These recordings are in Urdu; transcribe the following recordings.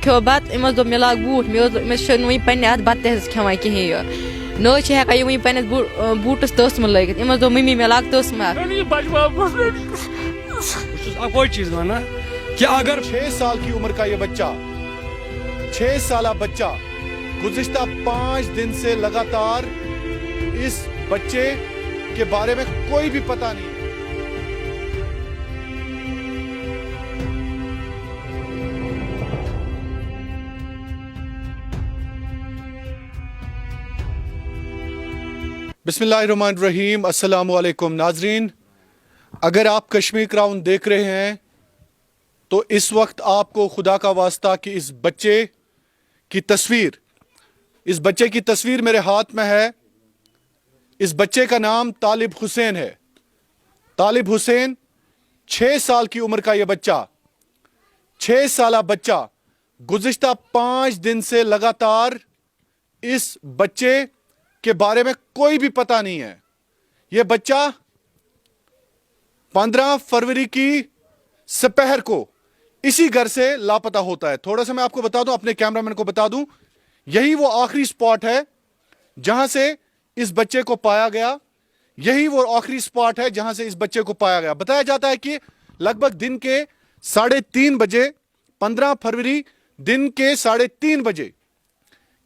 کھیو بت دوٚپ مےٚ لاگ بوٗٹھ أمِس چھُنہٕ وٕنہِ پنٛنہِ اَتھ بَتہٕ تہِ حظ کھٮ۪وان کِہیٖنۍ یہِ نہ حظ چھِ ہٮ۪کان یہِ وٕنہِ پنٛنِس بوٗٹَس تٔژھ منٛز لٲگِتھ أمِس دوٚپ مٔمی مےٚ لاگ تٔژھ منٛز کوئی چیز مانا کہ اگر 6 سال کی عمر کا یہ بچہ 6 سالہ بچہ گزشتہ 5 دن سے لگاتار اس بچے کے بارے میں کوئی بھی پتہ نہیں ہے۔ بسم اللہ الرحمن الرحیم، السلام علیکم ناظرین، اگر آپ کشمیر کراؤن دیکھ رہے ہیں تو اس وقت آپ کو خدا کا واسطہ کہ اس بچے کی تصویر میرے ہاتھ میں ہے۔ اس بچے کا نام طالب حسین ہے۔ طالب حسین 6 سال کی عمر کا یہ بچہ 6 سالہ بچہ گزشتہ 5 دن سے لگاتار اس بچے کے بارے میں کوئی بھی پتہ نہیں ہے۔ یہ بچہ 15 فروری کی سپہر کو اسی گھر سے لاپتہ ہوتا ہے۔ تھوڑا سا میں آپ کو بتا دوں، اپنے کیمرامین کو بتا دوں، یہی وہ آخری سپاٹ ہے جہاں سے اس بچے کو پایا گیا۔ یہی وہ آخری سپاٹ ہے جہاں سے اس بچے کو پایا گیا۔ بتایا جاتا ہے کہ لگ بھگ دن کے 3:30 بجے 15 فروری دن کے 3:30 بجے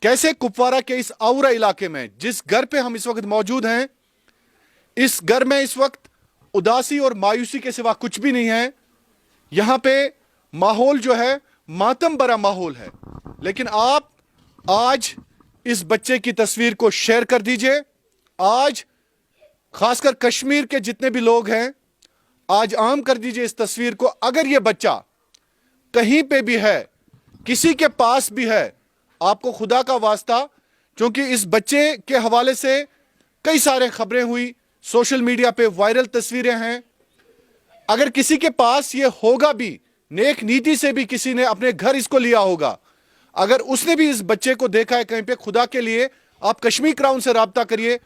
کیسے کپوارہ کے اس اورا علاقے میں جس گھر پہ ہم اس وقت موجود ہیں، اس گھر میں اس وقت اداسی اور مایوسی کے سوا کچھ بھی نہیں ہے۔ یہاں پہ ماحول جو ہے ماتم بھرا ماحول ہے، لیکن آپ آج اس بچے کی تصویر کو شیئر کر دیجئے۔ آج خاص کر کشمیر کے جتنے بھی لوگ ہیں آج عام کر دیجئے اس تصویر کو۔ اگر یہ بچہ کہیں پہ بھی ہے، کسی کے پاس بھی ہے، آپ کو خدا کا واسطہ، چونکہ اس بچے کے حوالے سے کئی سارے خبریں ہوئی، سوشل میڈیا پہ وائرل تصویریں ہیں، اگر کسی کے پاس یہ ہوگا بھی، نیک نیتی سے بھی کسی نے اپنے گھر اس کو لیا ہوگا، اگر اس نے بھی اس بچے کو دیکھا ہے کہیں پہ، خدا کے لیے آپ کشمیر کراؤن سے رابطہ کریے،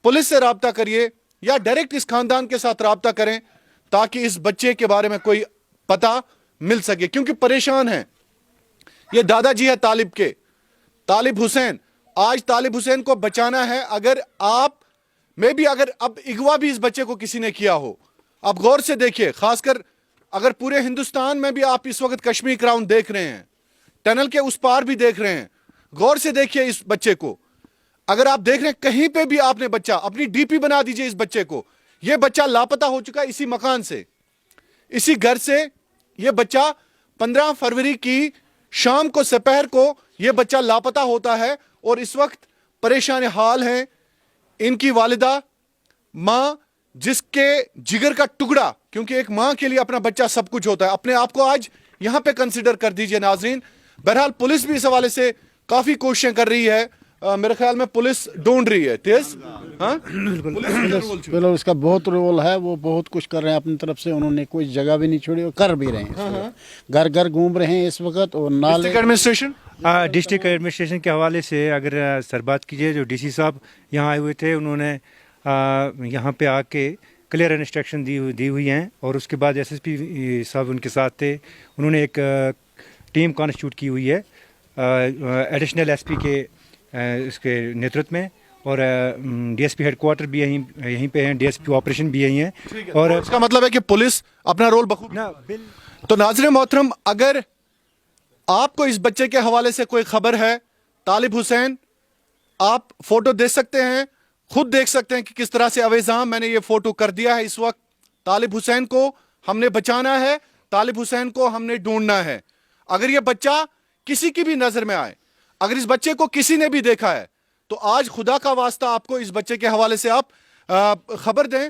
پولیس سے رابطہ کریے، یا ڈائریکٹ اس خاندان کے ساتھ رابطہ کریں تاکہ اس بچے کے بارے میں کوئی پتہ مل سکے، کیونکہ پریشان ہیں۔ یہ دادا جی ہے طالب کے، طالب حسین۔ آج طالب حسین کو بچانا ہے۔ اگر آپ میں بھی اگر اب اغوا بھی اس بچے کو کسی نے کیا ہو، اب غور سے دیکھیے، خاص کر اگر پورے ہندوستان میں بھی آپ اس وقت کشمیر کراؤن دیکھ رہے ہیں، ٹنل کے اس پار بھی دیکھ رہے ہیں، غور سے دیکھیے اس بچے کو۔ اگر آپ دیکھ رہے ہیں کہیں پہ بھی آپ نے بچہ، اپنی ڈی پی بنا دیجئے اس بچے کو۔ یہ بچہ لاپتہ ہو چکا اسی مکان سے، اسی گھر سے۔ یہ بچہ 15 فروری کی شام کو سپہر کو یہ بچہ لاپتہ ہوتا ہے، اور اس وقت پریشان حال ہیں ان کی والدہ، ماں، جس کے جگر کا ٹکڑا، کیونکہ ایک ماں کے لیے اپنا بچہ سب کچھ ہوتا ہے۔ اپنے آپ کو آج یہاں پہ کنسیڈر کر دیجئے ناظرین۔ بہرحال پولیس بھی اس حوالے سے کافی کوششیں کر رہی ہے، میرے خیال میں پولیس ڈھونڈ رہی ہے تیز۔ بالکل اس کا بہت رول ہے، وہ بہت کچھ کر رہے ہیں اپنی طرف سے، انہوں نے کوئی جگہ بھی نہیں چھوڑی اور کر بھی رہے ہیں، گھر گھر گھوم رہے ہیں اس وقت۔ اور نالے ڈسٹرکٹ ایڈمنسٹریشن کے حوالے سے اگر سر بات کیجیے، جو ڈی سی صاحب یہاں آئے ہوئے تھے، انہوں نے یہاں پہ آ کے کلیئر انسٹرکشن دی ہوئی ہیں، اور اس کے بعد ایس ایس پی صاحب ان کے ساتھ تھے، انہوں نے ایک ٹیم کانسٹیٹیوٹ کی ہوئی ہے ایڈیشنل ایس پی کے اس کے نیترتو میں، اور D S P headquarter بھی یہیں پہ ہیں، ڈی ایس پی آپریشن بھی یہیں ہیں، اور اس کا مطلب ہے کہ پولیس اپنا رول بخوبی۔ تو ناظرین محترم، اگر آپ کو اس بچے کے حوالے سے کوئی خبر ہے، طالب حسین، آپ فوٹو دیکھ سکتے ہیں، خود دیکھ سکتے ہیں کہ کس طرح سے اویزام میں نے یہ فوٹو کر دیا ہے۔ اس وقت طالب حسین کو ہم نے بچانا ہے، طالب حسین کو ہم نے ڈھونڈنا ہے۔ اگر یہ بچہ کسی کی بھی نظر میں آئے، اگر اس بچے کو کسی نے بھی دیکھا ہے، تو آج خدا کا واسطہ آپ کو اس بچے کے حوالے سے آپ خبر دیں،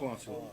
5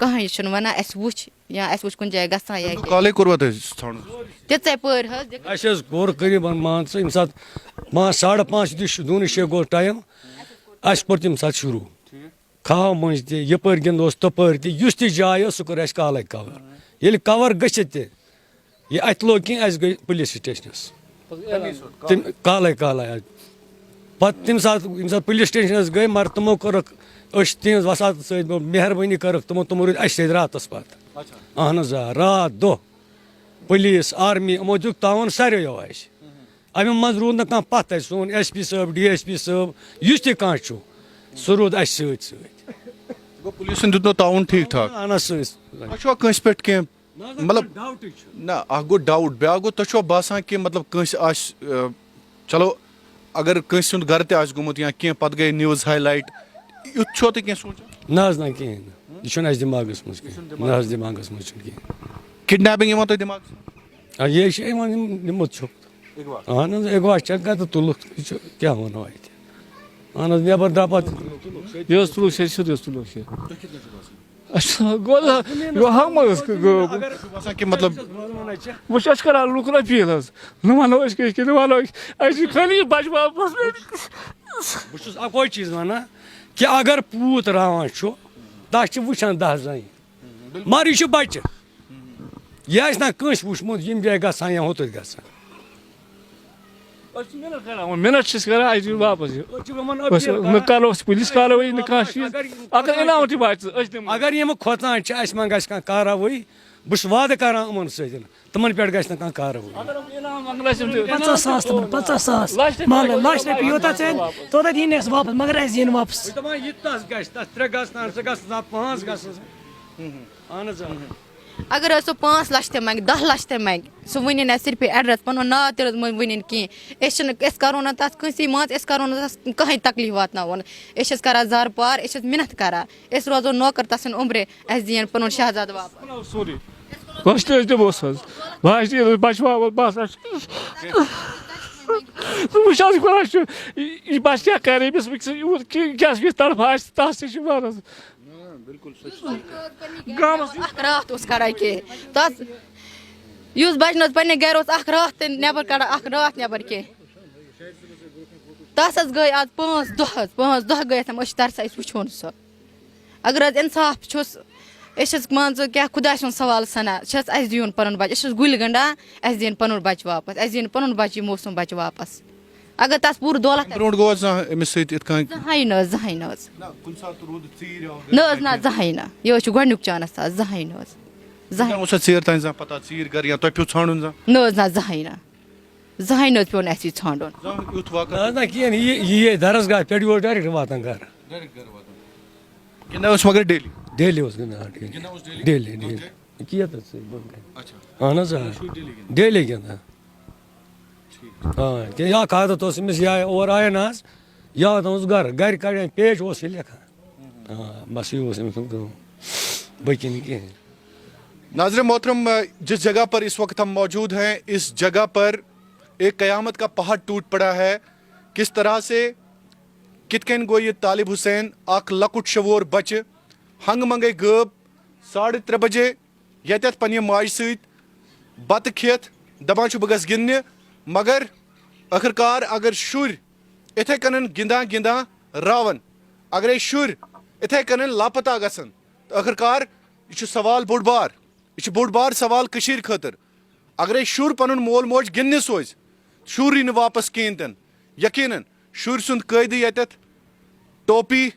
کٕہٕنۍ چھُنہٕ وَنان اَسہِ وٕچھ یا اَسہِ وٕچھ کُنہِ جایہِ گژھان یا کینٛہہ کالے کوٚروا تۄہہِ ژھانڈُن تِژَے پٲرۍ حظ اَسہِ حظ کوٚر قریٖباً مان ژٕ ییٚمہِ ساتہٕ 5:30 یُتھُے دوٗنہٕ 6 گوٚو ٹایم اَسہِ کوٚر تَمہِ ساتہٕ شروٗع کھاہو مٔنٛزۍ تہِ یَپٲرۍ گِنٛد اوس تَپٲرۍ تہِ یُس تہِ جاے ٲس سُہ کوٚر اَسہِ کالے کَوَر ییٚلہِ کَوَر گٔژھِتھ تہِ یہِ اَتہِ لوٚگ کینٛہہ اَسہِ گٔے پُلیٖس سٹیشنَس تٔمۍ کالے پَتہٕ تَمہِ ساتہٕ ییٚمہِ ساتہٕ پُلیٖس سٹیشنَس گٔے مگر تِمو کوٚرُکھ أسۍ تِہِنٛز وساتہٕ سۭتۍ مہربٲنی کٔرٕکھ تِمو روٗدۍ اَسہِ سۭتۍ راتَس پَتہٕ اہن حظ آ رات دۄہ پُلیٖس آرمی یِمو دیُت تعاوُن ساروِیو اَسہِ اَمہِ منٛز روٗد نہٕ کانٛہہ پَتھ اَسہِ سون ایس پی صٲب DSP صٲب یُس تہِ کانٛہہ چھُ سُہ روٗد اَسہِ سۭتۍ سۭتۍ گوٚو پُلیٖسَن دیُت نہٕ تعاوُن ٹھیٖک ٹھاک اہن حظ سۭتۍ تۄہہِ چھُوا کٲنٛسہِ پٮ۪ٹھ کینٛہہ مطلب ڈاوٹٕے چھُ نہ اکھ گوٚو ڈاوُٹ بیٛاکھ گوٚو تۄہہِ چھُوا باسان کہِ مطلب کٲنٛسہِ آسہِ چلو اگر کٲنٛسہِ ہُنٛد گرٕ تہِ آسہِ گوٚمُت یا کینٛہہ پَتہٕ گٔے نِوٕز ہاے لایٹ یُتھ چھُوا تُہۍ کینٛہہ سونٛچان نہ حظ نہ کِہیٖنۍ نہٕ یہِ چھُنہٕ اَسہِ دٮ۪ماغَس منٛز کِہیٖنۍ نہ حظ دٮ۪ماغَس منٛز چھُنہٕ کِہیٖنۍ کِڈنیپِنٛگ یِوان تۄہہِ دٮ۪ماغَس منٛز یہِ چھِ یِوان نِمُت چھُکھ اہن حظ اِگوا چَکر تہٕ تُلُکھ یہِ چھُ کیٛاہ وَنو اَتہِ اہن حظ نٮ۪بر درٛاو پَتہٕ یہِ حظ تُلُکھ سیٚود حظ تُلُکھ یہِ گوٚو ہَمہٕ حظ گوٚو باسان کہِ مطلب وۄنۍ چھِ أسۍ کَران لُکن أپیٖل حظ نہٕ وَنو أسۍ کیٚنٛہہ نہٕ وَنو اَسہِ چھِ خٲلی بَچہٕ واپَس بہٕ چھُس اَکوے چیٖز وَنان کہِ اگر پوٗت راوان چھُ تَتھ چھِ وٕچھان 10 زَنہِ مگر یہِ چھُ بَچہِ یہِ آسہِ نہ کٲنٛسہِ وٕچھمُت ییٚمہِ جایہِ گژھان یا ہوٚتَتھ گژھان أسۍ چھِ مِنَٹ کَران وۄنۍ مِنَٹ چھِ أسۍ کَران اَسہِ دِیِو واپَس یہِ نہ کَرو أسۍ پُلیٖس کاروٲیی نہٕ کانٛہہ چیٖز اگر اِنعام تہِ واتہِ أسۍ دِمو اگر یِم کھۄژان چھِ اَسہِ ما گژھِ کانٛہہ کاروٲیی بہٕ چھُس وعدٕ کران یِمن سۭتۍ تِمن پٮ۪ٹھ گژھِ نہٕ کانٛہہ کاروٲیی 50 ساس تِمن 50 ساس مطلب لچھ رۄپیہِ یوٗتاہ ژٕ توٚتتھ یی نہٕ اَسہِ واپَس مگر اَسہِ دِیِن واپَس دَپان یہِ تَس گژھِ تَتھ 3 گژھن ژٕ گژھ 5 گژھن اہن حظ اگر حظ سُہ 5 لَچھ تہِ منٛگہِ 10 لَچھ تہِ منٛگہِ سُہ ؤنِنۍ اَسہِ صرف ایڈرَس پَنُن ناو تہِ حظ ؤنِنۍ کینٛہہ أسۍ کَرو نہٕ تَتھ کٲنٛسی مان ژٕ أسۍ کَرو نہٕ تَتھ کٕہٕنۍ تکلیٖف واتناوُن أسۍ چھِ کَران زارٕ پار أسۍ چھِ محنت کَران أسۍ روزو نوکر تَسٕنٛدِ عُمرِ اَسہِ دِیِن پَنُن شہزاد واپَس سورُے لَچھ تہِ أسۍ دِموس حظ لَچھ تہِ بَچہٕ واپَس بَس وٕچھ حظ کوٗتاہ چھُ یہِ بَچہٕ کیٛاہ کَرِ أمِس وٕنکٮ۪س یوٗت کیٛاہ یُس طرفہٕ آسہِ تَس تہِ چھُ وَنان گامَس اَکھ راتھ اوس کَران کینٛہہ تَتھ یُس بَچہٕ نہٕ حظ پنٛنہِ گَرِ اوس اَکھ راتھ تہِ نٮ۪بر کَڑان اَکھ راتھ نٮ۪بر کینٛہہ تَس حظ گٔے آز 5 دۄہ حظ 5 دۄہ گٔے اَتھ أسۍ چھِ ترسان أسۍ وٕچھون سُہ اگر حظ اِنصاف چھُس أسۍ چھِس مان ژٕ کیٛاہ خۄداے سُنٛد سوال سَنان چھَس اَسہِ دِیُن پَنُن بَچہٕ أسۍ چھِس گُلۍ گنٛڈان اَسہِ دِیِن پَنُن بَچہٕ واپَس اَسہِ دِیِن پَنُن بَچہٕ یہِ موسوٗم بَچہٕ واپَس اگر تَتھ پوٗرٕ دولت برونٛٹھ گوٚوا زانٛہہ أمِس سۭتۍ یِتھ کٔنۍ زٕہٕنۍ نہٕ حظ زٕہٕنۍ نہٕ حظ کُنہِ ساتہٕ روٗد ژیٖرۍ نہ حظ نہ زٕہٕنۍ نہٕ یہِ حظ چھُ گۄڈنیُک چانس آز زٕہٕنۍ نہٕ حظ زٕہٕنۍ اوسا ژیر تانۍ زانٛہہ پتہ ژیٖرۍ گرٕ یا تۄہہِ پیوٚو ژھانڈُن زانٛہہ نہ حظ نہ زٕہٕنۍ نہٕ زٕہٕنۍ نہٕ حظ پیوٚو نہٕ اَسہِ یہِ ژھانڈُن زانٛہہ یُتھ نہ واقعہ حظ نہ کِہیٖنۍ یہِ یی درسگاہ پٮ۪ٹھ یہِ اوس ڈایریکٹ واتان گرٕ گِنٛدان اوس مگر ڈیلی ڈیلی اوس گِنٛدان ڈیلی کیٚنٛہہ تَتھ سۭتۍ اہن حظ آ ڈیلی گِنٛدان کیٛاہ اکھ عادت اوس أمِس یا اور آیہِ نہٕ حظ یا اوس گرِ کَڑان پیج اوس یہِ لیکھان بس یہِ اوس أمۍ سُنٛد کٲم باقٕے نہٕ کِہیٖنۍ ناظرین محترم جس جگہ پر اس وقت ہم موجود ہیں اس جگہ پر ایک قیامت کا پہاڑ ٹوٹ پڑا ہے کس طرح سے کت کن گو یہ طالب حسین اخ لکٹ شوور بچہ ہنگ منگے غٲب 3:30 بجے یتھ پنہ ماجہ ست بتہ کھیت دپان بہ گژھٕ گِنٛدنہِ مگر ٲخٕرکار اگر شُرۍ اِتھے کٔنن گِنٛدان گِنٛدان راوان اگرے شُرۍ اِتھے کٔنن لاپتہ گژھن تو ٲخٕرکار یہ چھُ سوال بوٚڑ بار یہ چھُ بوٚڑ بار سوال کٔشیٖرِ خٲطرٕ اگرے شُر پنُن مول موج گِنٛدنہِ سوزِ شُر یی نہٕ واپس کِہیٖنۍ تہِ نہٕ یقیناً شُرۍ سُنٛد قٲیدٕ ییٚتٮ۪تھ ٹوپی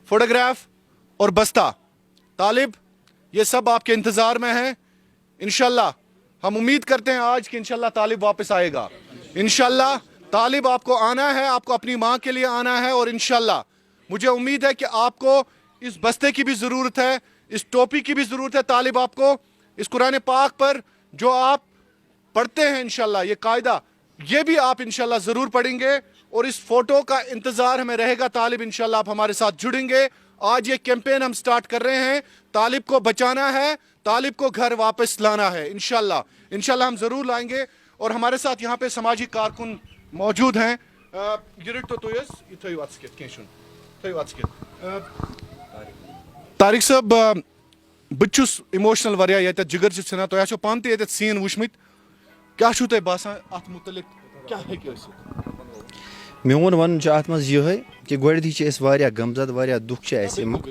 فوٹوگراف اور بستہ طالب یہ سب آپ کے انتظار میں ہیں انشاءاللہ ہم امید کرتے ہیں آج کہ انشاءاللہ طالب واپس آئے گا انشاءاللہ طالب آپ کو آنا ہے آپ کو اپنی ماں کے لیے آنا ہے اور انشاءاللہ مجھے امید ہے کہ آپ کو اس بستے کی بھی ضرورت ہے اس ٹوپی کی بھی ضرورت ہے طالب آپ کو اس قرآن پاک پر جو آپ پڑھتے ہیں انشاءاللہ یہ قاعدہ یہ بھی آپ انشاءاللہ ضرور پڑھیں گے اور اس فوٹو کا انتظار ہمیں رہے گا طالب انشاءاللہ آپ ہمارے ساتھ جڑیں گے آج یہ کیمپین ہم سٹارٹ کر رہے ہیں طالب کو بچانا ہے طالب کو گھر واپس لانا ہے انشاءاللہ ہم ضرور لائیں گے اور ہمارے ساتھ یہاں پہ سماجی کارکن موجود ہیں طارق صاحب بچھس ایموشنل واریاہ ییٚتٮ۪تھ جگر چھُ ژھٕنان تۄہہِ آسیو پانہٕ تہِ ییٚتٮ۪تھ سیٖن وٕچھمٕتۍ کیٛاہ چھُو تۄہہِ باسان اَتھ مُتعلِق کیٛاہ ہیٚکہِ ٲسِتھ میون وَنُن چھُ اَتھ منٛز یِہوٚے کہِ گۄڈٮ۪تھٕے چھِ أسۍ واریاہ غمزد واریاہ دُکھ چھِ اَسہِ اَمیُک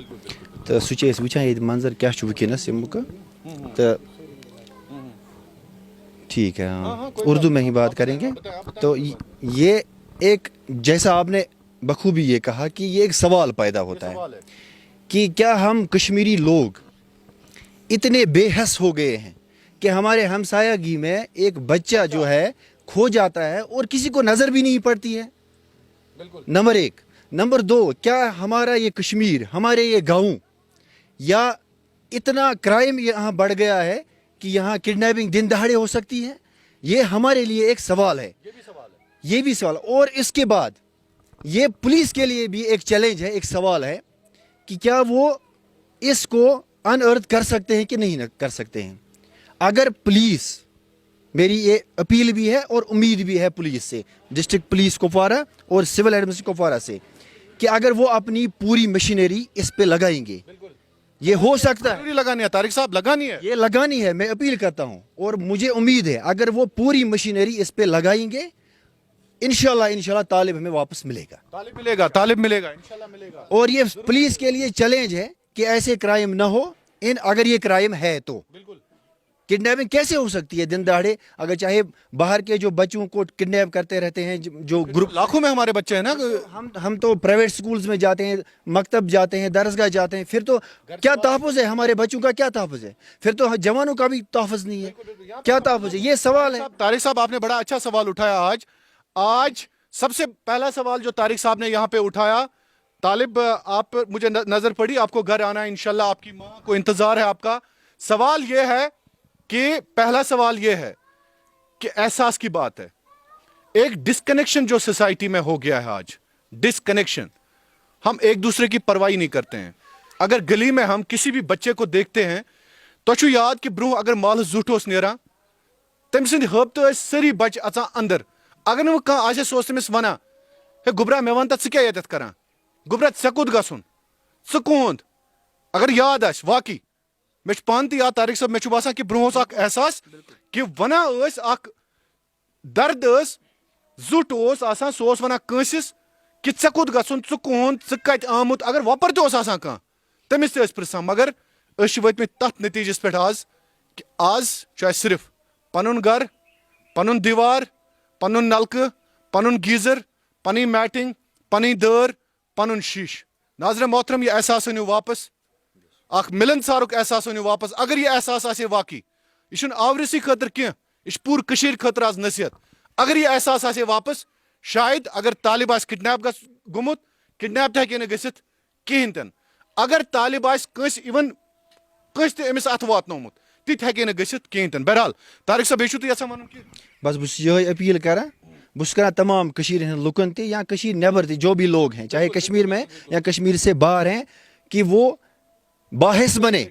تہٕ سُہ چھِ أسۍ وٕچھان ییٚتہِ منظر کیٛاہ چھُ وٕنکٮ۪نَس اَمیُک تہٕ ٹھیک ہے ہاں اردو میں ہی بات کریں گے. تو یہ ایک جیسا آپ نے بخوبی یہ کہا کہ یہ ایک سوال پیدا ہوتا ہے کہ کیا ہم کشمیری لوگ اتنے بے حس ہو گئے ہیں کہ ہمارے ہمسایگی میں ایک بچہ جو ہے کھو جاتا ہے اور کسی کو نظر بھی نہیں پڑتی ہے. نمبر ایک. نمبر دو, کیا ہمارا یہ کشمیر, ہمارے یہ گاؤں یا اتنا کرائم یہاں بڑھ گیا ہے کہ یہاں کڈنیپنگ دن دہاڑے ہو سکتی ہے؟ یہ ہمارے لیے ایک سوال ہے. یہ بھی سوال. اور اس کے بعد یہ پولیس کے لیے بھی ایک چیلنج ہے, ایک سوال ہے کہ کیا وہ اس کو ان ارتھ کر سکتے ہیں کہ نہیں کر سکتے ہیں. اگر پولیس, میری یہ اپیل بھی ہے اور امید بھی ہے پولیس سے, ڈسٹرکٹ پولیس کپوارہ اور سول ایڈمنسٹریشن کپوارہ سے, کہ اگر وہ اپنی پوری مشینری اس پہ لگائیں گے, یہ ہو سکتا ہے. لگانی ہے طارق صاحب, لگانی ہے, یہ لگانی ہے. میں اپیل کرتا ہوں اور مجھے امید ہے اگر وہ پوری مشینری اس پہ لگائیں گے, انشاءاللہ طالب ہمیں واپس ملے گا. طالب ملے گا انشاءاللہ ملے گا. اور یہ پولیس کے لیے چیلنج ہے کہ ایسے کرائم نہ ہو. اگر یہ کرائم ہے تو کڈنیپنگ کیسے ہو سکتی ہے دن دہاڑے؟ اگر چاہے باہر کے جو بچوں کو کڈنیپ کرتے رہتے ہیں, جو گروپ لاکھوں میں ہمارے بچے ہیں نا, ہم تو پرائیویٹ سکولز میں جاتے ہیں, مکتب جاتے ہیں, درسگاہ جاتے ہیں, پھر تو کیا تحفظ ہے ہمارے بچوں کا؟ کیا تحفظ ہے؟ پھر تو جوانوں کا بھی تحفظ نہیں ہے. کیا تحفظ ہے؟ یہ سوال ہے. طارق صاحب آپ نے بڑا اچھا سوال اٹھایا آج سب سے پہلا سوال جو طارق صاحب نے یہاں پہ اٹھایا. طالب, آپ مجھے نظر پڑی, آپ کو گھر آنا ہے انشاءاللہ, آپ کی ماں کو انتظار ہے آپ کا. سوال یہ ہے کہ پہلا سوال یہ ہے کہ احساس کی بات ہے, ایک ڈسکنیکشن جو سوسائٹی میں ہو گیا ہے آج, ڈسکنیکشن. ہم ایک دوسرے کی پرواہی نہیں کرتے ہیں. اگر گلی میں ہم کسی بھی بچے کو دیکھتے ہیں تو چھو یاد کہ برو اگر مالس زوٹ اوس نیران تم سند حبت سری بچ اچان اندر, اگر نہ کھانا آسے سہ تمس ونان ہے گبرا مے ون تا ژٕ کیٛاہ ییٚتٮ۪تھ کران, گبرا ژےٚ کوٚت گژھُن, ژٕ کُہُنٛد, اگر یاد آسہِ واقعی مے چھُ پانہٕ تہِ یاد طارق صٲب, مے چھُ باسان کہ برونٛہہ اوس اکھ احساس کہ ونان ٲسۍ اکھ درد ٲس, زُٹ اوس آسان, سُہ اوس ونان کٲنٛسِس کہ ژےٚ کوٚت گژھُن, ژٕ کُہُنٛد, ژٕ کتہِ آمُت, اگر وۄپر تہِ اوس آسان کانٛہہ تٔمِس تہِ ٲسۍ پرژھان. مگر أسۍ چھِ وٲتمٕتۍ تتھ نتیٖجس پٮ۪ٹھ آز کہ آز چھُ اسہِ صرف پنُن گھر, پنُن دیوار, پنُن نلکہٕ, پنُن گیٖزر, پنٕنۍ میٹنگ, پنٕنۍ دٲر, پنُن شیٖشہٕ. ناظرین محترم, یہ احساس أنِو واپس, اکھ ملن سارُک احساس أنِو واپس. اگر یہ احساس آسہِ واقعی, یہ چھُنہٕ آورِسی خٲطرٕ کینٛہہ, یہ چھُ پوٗرٕ کٔشیٖرِ خٲطرٕ آز نصیحت. اگر یہ احساس آسہِ واپس, شاید اگر طالب آسہِ کڈنیپ گوٚمُت, کڈنیپ تہِ ہیٚکہِ نہٕ گٔژھِتھ کِہیٖنۍ تہِ نہٕ. اگر طالب آسہِ کٲنٛسہِ اِوٕن کٲنٛسہِ تہِ أمِس اَتھٕ واتنومُت, تہِ ہیٚکہِ نہٕ گٔژھِتھ کِہیٖنۍ تہِ نہٕ. بہرحال طارق صٲب, بیٚیہِ چھُو تُہۍ یژھان وَنُن کینٛہہ؟ بس بہٕ چھُس یِہوٚے اپیل کران. بہٕ چھُس کران تمام کٔشیٖرِ ہٕنٛدۍ لُکن تہِ یا کٔشیٖرِ نٮ۪بر تہِ جو بھی لوگ ہیں, چاہے کشمیر میں یا کشمیر سے باہر ہیں, کہ وہ باحث بنے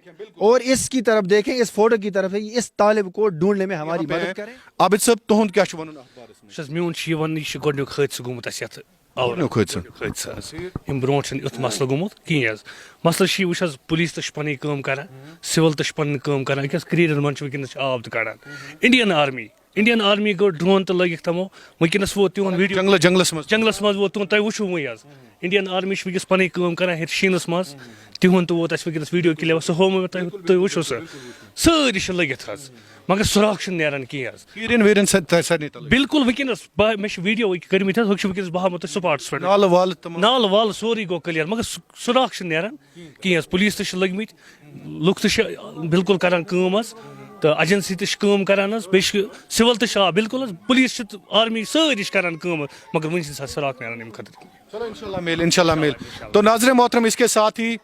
اور اس کی طرف دیکھیں, اس فوٹو کی طرف, اس طالب کو ڈھونڈنے میں ہماری مدد کریں. عابد صٲب, تُہُنٛد کیٛاہ چھُ وَنُن اَتھ بارس منٛز؟ میون چھُ یہِ وَننہٕ, یہِ چھُ گۄڈنیُک حٲدثہٕ گوٚمُت اَسہِ یَتھ حٲدثہٕ حظ. اَمہِ برونٛٹھ چھُنہٕ یُتھ مسلہٕ گوٚمُت کِہیٖنۍ حظ. مسلہٕ چھُ یہِ, وٕچھ حظ, پُلیٖس تہِ چھُ پنٕنۍ کٲم کران, سِوَل تہِ چھُ پنٕنۍ کٲم کران, أکِس کرٛیٖرَن منٛز چھُ وٕنکٮ۪نَس آب تہِ کڑان. انڈین آرمی گوٚو ڈرون تہِ لٲگِکھ تِمو, وٕنکٮ۪نَس ووت تِہُنٛد ویٖڈیو جنگلس منٛز ووت تِہُنٛد, تۄہہِ وٕچھو وٕنۍ حظ. انڈین آرمی چھِ وٕنکٮ۪س پنٕنۍ کٲم کران ہیٚرِ شیٖنس منٛز, تِہُنٛد تہِ ووت اَسہِ وٕنکٮ۪نَس ویٖڈیو کِلِپ, سُہ ہوو مےٚ تۄہہِ, تُہۍ وٕچھو سُہ, سٲری چھِ لٔگِتھ حظ, مگر سُراخ چھُنہٕ نیران کِہیٖنۍ حظ. بالکل وٕنکٮ۪نَس مےٚ چھِ ویٖڈیو کٔرمٕتۍ حظ, ہُہ چھِ وٕنکٮ۪نَس بہٕ ہاوو تۄہہِ سپاٹَس پٮ۪ٹھ, نالہٕ والہٕ سورُے گوٚو کٕلیر, مگر سُراخ چھُنہٕ نیران کِہیٖنۍ حظ. پُلیٖس تہِ چھِ لٔگۍ مٕتۍ, لُکھ تہِ چھِ بالکل کران کٲم حظ, تہٕ ایجنسی تہِ چھِ کٲم کران حظ, بیٚیہِ چھِ سِوَل تہِ چھِ, آ بالکل حظ, پُلیٖس چھِ, آرمی سٲری چھِ کران کٲم, مگر وٕنہِ چھِنہٕ سُراخ نیران اَمہِ خٲطرٕ کِہیٖنۍ. چلو انشاءاللہ میل. تو ناظرین محترم, اس کے ساتھ ہی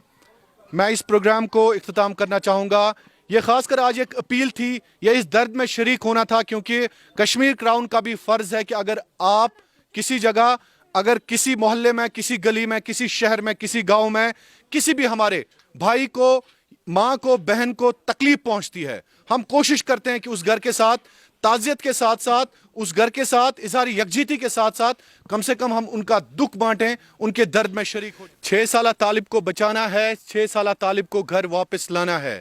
میں اس پروگرام کو اختتام کرنا چاہوں گا. یہ خاص کر آج ایک اپیل تھی, یہ اس درد میں شریک ہونا تھا, کیونکہ کشمیر کراؤن کا بھی فرض ہے کہ اگر آپ کسی جگہ, اگر کسی محلے میں, کسی گلی میں, کسی شہر میں, کسی گاؤں میں, کسی بھی ہمارے بھائی کو, ماں کو, بہن کو تکلیف پہنچتی ہے, ہم کوشش کرتے ہیں کہ اس گھر کے ساتھ تعزیت کے ساتھ ساتھ, اس گھر کے ساتھ اظہار یکجہتی کے ساتھ ساتھ, کم سے کم ہم ان کا دکھ بانٹیں, ان کے درد میں شریک ہو. 6 سالہ طالب کو بچانا ہے, 6 سالہ طالب کو گھر واپس لانا ہے,